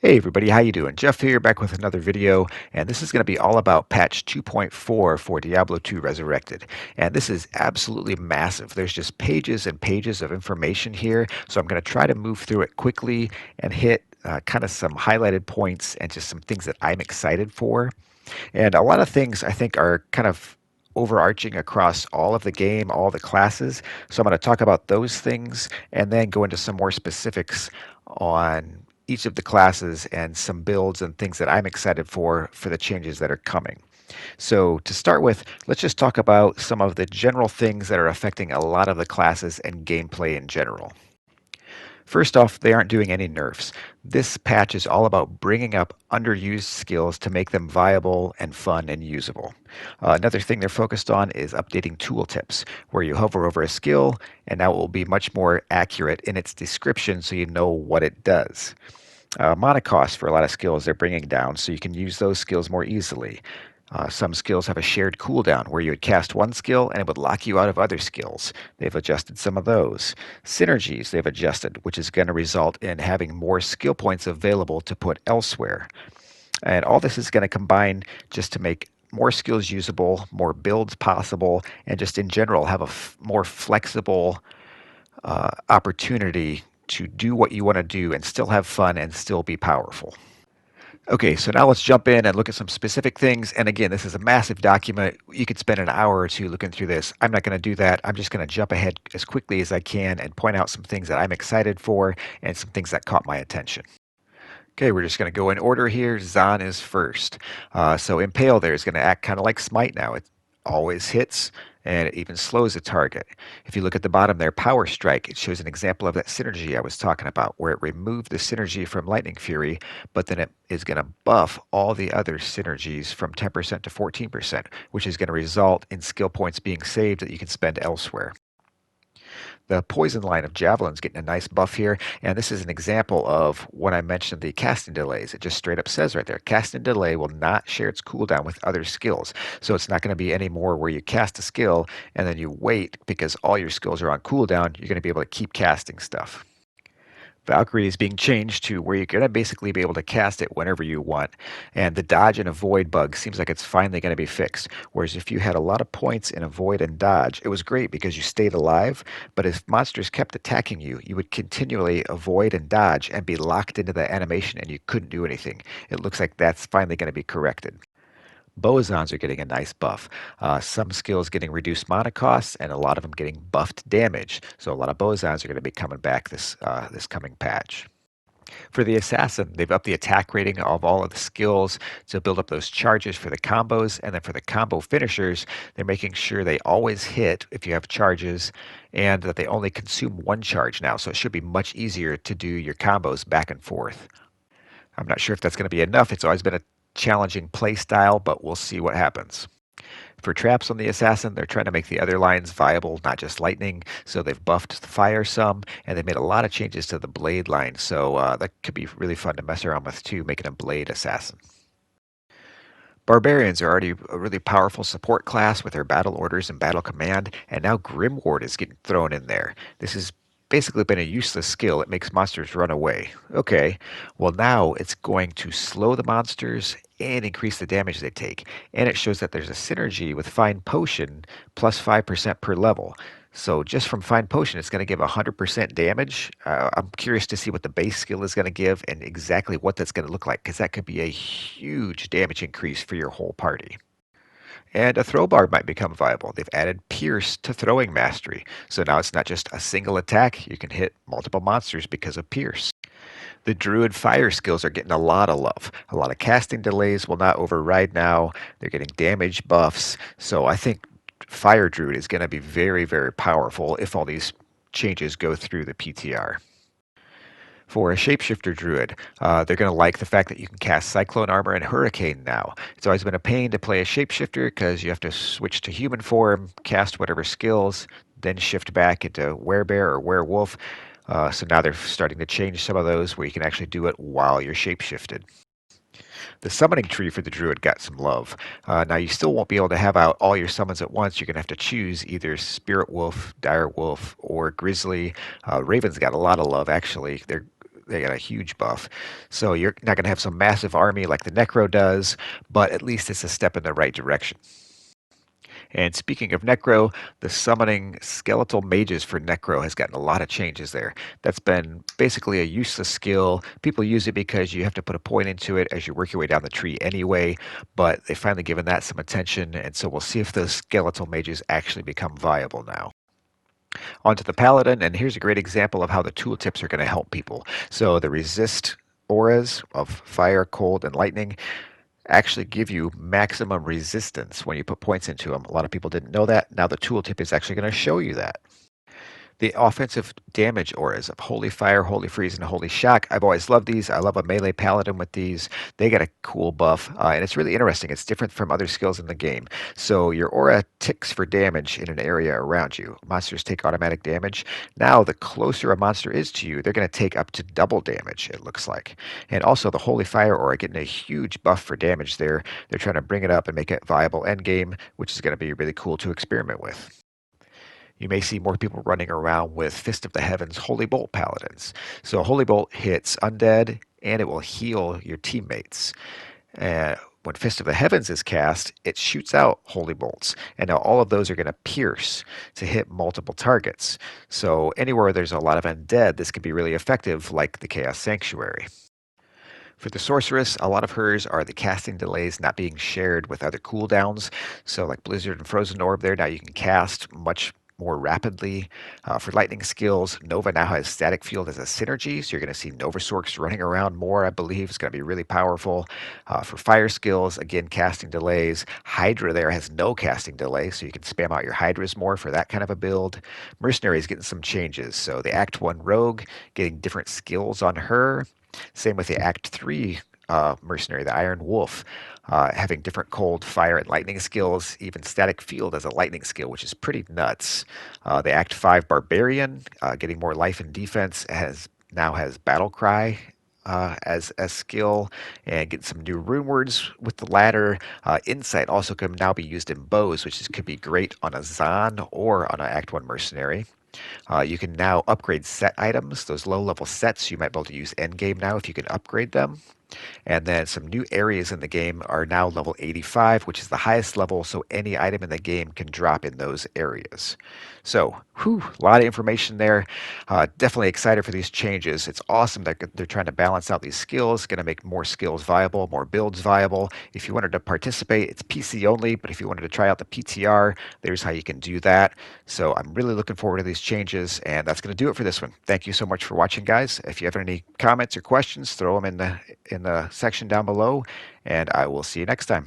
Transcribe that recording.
Hey everybody, how you doing? Jeff here, back with another video, and this is going to be all about patch 2.4 for Diablo 2 Resurrected. And this is absolutely massive. There's just pages and pages of information here, so I'm going to try to move through it quickly and hit kind of some highlighted points and just some things that I'm excited for. And a lot of things I think are kind of overarching across all of the game, all the classes. So I'm going to talk about those things and then go into some more specifics on each of the classes and some builds and things that I'm excited for the changes that are coming. So to start with, let's just talk about some of the general things that are affecting a lot of the classes and gameplay in general. First off, they aren't doing any nerfs. This patch is all about bringing up underused skills to make them viable and fun and usable. Another thing they're focused on is updating tooltips, where you hover over a skill and now it will be much more accurate in its description so you know what it does. Mana cost for a lot of skills they're bringing down so you can use those skills more easily. Some skills have a shared cooldown where you would cast one skill and it would lock you out of other skills. They've adjusted some of those. Synergies they've adjusted, which is going to result in having more skill points available to put elsewhere. And all this is going to combine just to make more skills usable, more builds possible, and just in general have a more flexible opportunity to do what you want to do and still have fun and still be powerful. Okay, so now let's jump in and look at some specific things. And again, this is a massive document. You could spend an hour or two looking through this. I'm not going to do that. I'm just going to jump ahead as quickly as I can and point out some things that I'm excited for and some things that caught my attention. Okay, we're just going to go in order here. Zahn is first. So Impale there is going to act kind of like Smite now. It always hits and it even slows a target. If you look at the bottom there, Power Strike, it shows an example of that synergy I was talking about, where it removed the synergy from Lightning Fury, but then it is going to buff all the other synergies from 10% to 14%, which is going to result in skill points being saved that you can spend elsewhere. The poison line of javelins getting a nice buff here, and this is an example of when I mentioned the casting delays. It just straight up says right there, casting delay will not share its cooldown with other skills. So it's not going to be any more where you cast a skill and then you wait because all your skills are on cooldown. You're going to be able to keep casting stuff. Valkyrie is being changed to where you're going to basically be able to cast it whenever you want. And the dodge and avoid bug seems like it's finally going to be fixed. Whereas if you had a lot of points in avoid and dodge, it was great because you stayed alive. But if monsters kept attacking you, you would continually avoid and dodge and be locked into the animation and you couldn't do anything. It looks like that's finally going to be corrected. Bosons are getting a nice buff. Some skills getting reduced mana costs, and a lot of them getting buffed damage. So a lot of Bosons are going to be coming back this coming patch. For the assassin, they've upped the attack rating of all of the skills to build up those charges for the combos, and then for the combo finishers, they're making sure they always hit if you have charges, and that they only consume one charge now. So it should be much easier to do your combos back and forth. I'm not sure if that's going to be enough. It's always been a challenging play style, but we'll see what happens. For traps on the assassin, they're trying to make the other lines viable, not just lightning. So they've buffed the fire some, and they've made a lot of changes to the blade line. So that could be really fun to mess around with too, making a blade assassin. Barbarians are already a really powerful support class with their battle orders and battle command, and now Grim Ward is getting thrown in there. This has basically been a useless skill. It makes monsters run away. Okay, well now it's going to slow the monsters and increase the damage they take. And it shows that there's a synergy with Fine Potion plus 5% per level. So just from Fine Potion, it's going to give 100% damage. I'm curious to see what the base skill is going to give and exactly what that's going to look like, because that could be a huge damage increase for your whole party. And a throw bar might become viable. They've added Pierce to throwing mastery. So now it's not just a single attack, you can hit multiple monsters because of Pierce. The Druid fire skills are getting a lot of love. A lot of casting delays will not override now. They're getting damage buffs. So I think Fire Druid is going to be very, very powerful if all these changes go through the PTR. For a shapeshifter druid, they're going to like the fact that you can cast Cyclone Armor and Hurricane now. It's always been a pain to play a shapeshifter because you have to switch to human form, cast whatever skills, then shift back into Werebear or Werewolf. So now they're starting to change some of those where you can actually do it while you're shapeshifted. The summoning tree for the druid got some love. Now you still won't be able to have out all your summons at once. You're going to have to choose either Spirit Wolf, Dire Wolf, or Grizzly. Ravens got a lot of love actually. they got a huge buff. So you're not going to have some massive army like the Necro does, but at least it's a step in the right direction. And speaking of Necro, the summoning skeletal mages for Necro has gotten a lot of changes there. That's been basically a useless skill. People use it because you have to put a point into it as you work your way down the tree anyway, but they've finally given that some attention, and so we'll see if those skeletal mages actually become viable now. Onto the Paladin, and here's a great example of how the tooltips are going to help people. So the resist auras of fire, cold, and lightning actually give you maximum resistance when you put points into them. A lot of people didn't know that. Now the tooltip is actually going to show you that. The offensive damage auras of Holy Fire, Holy Freeze, and Holy Shock. I've always loved these. I love a melee paladin with these. They got a cool buff, and it's really interesting. It's different from other skills in the game. So your aura ticks for damage in an area around you. Monsters take automatic damage. Now, the closer a monster is to you, they're going to take up to double damage, it looks like. And also, the Holy Fire aura getting a huge buff for damage there. They're trying to bring it up and make it viable endgame, which is going to be really cool to experiment with. You may see more people running around with Fist of the Heavens Holy Bolt Paladins. So Holy Bolt hits undead and it will heal your teammates. When Fist of the Heavens is cast, it shoots out Holy Bolts. And now all of those are going to pierce to hit multiple targets. So anywhere there's a lot of undead, this can be really effective, like the Chaos Sanctuary. For the Sorceress, a lot of hers are the casting delays not being shared with other cooldowns. So like Blizzard and Frozen Orb there, now you can cast much more rapidly. For lightning skills, Nova now has static field as a synergy, so you're going to see Nova Sorks running around more, I believe. It's going to be really powerful. For fire skills, again, casting delays. Hydra there has no casting delay, so you can spam out your Hydras more for that kind of a build. Mercenaries getting some changes, so the Act 1 Rogue getting different skills on her. Same with the Act 3 mercenary, the Iron Wolf, having different cold, fire, and lightning skills, even static field as a lightning skill, which is pretty nuts. The Act 5 Barbarian, getting more life and defense, now has Battle Cry as a skill, and getting some new rune words with the latter. Insight also can now be used in bows, could be great on a Zon or on an Act 1 mercenary. You can now upgrade set items, those low level sets you might be able to use endgame now if you can upgrade them. And then some new areas in the game are now level 85, which is the highest level, so any item in the game can drop in those areas. So, a lot of information there. Definitely excited for these changes. It's awesome that they're trying to balance out these skills, going to make more skills viable, more builds viable. If you wanted to participate, it's PC only, but if you wanted to try out the PTR, there's how you can do that. So I'm really looking forward to these changes, and that's going to do it for this one. Thank you so much for watching, guys. If you have any comments or questions, throw them in the section down below, and I will see you next time.